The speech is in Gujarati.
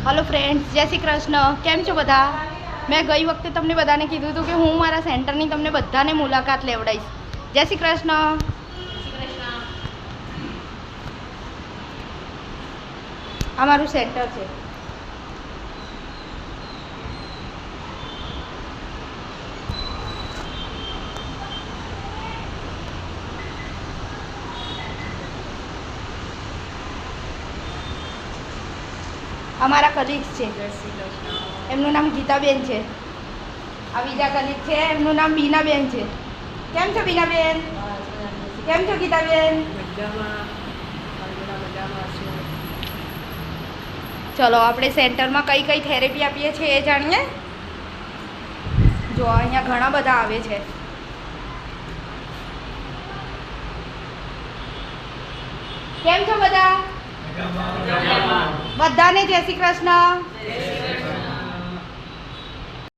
हेलो फ्रेंड्स, जय श्री कृष्ण। केम छो बधा? मैं गई वखते तमने बधाने कीधुं हतुं के हूँ मारा सेंटरनी तमने बधाने मुलाकात लेवडाईश। जय श्री कृष्ण। आ मारुं सेंटर छे। અમારા કલીગ્સ છે, એમનું નામ ગીતાબેન છે। આ બીજા કલીગ છે, એમનું નામ બીનાબેન છે। કેમ છો બીનાબેન? કેમ છો ગીતાબેન? ચલો આપણે સેન્ટરમાં કઈ કઈ થેરેપી આપીએ છીએ એ જાણીએ। જો અહીંયા ઘણા બધા આવે છે। કેમ છો બધા? બધાને જય શ્રી કૃષ્ણ।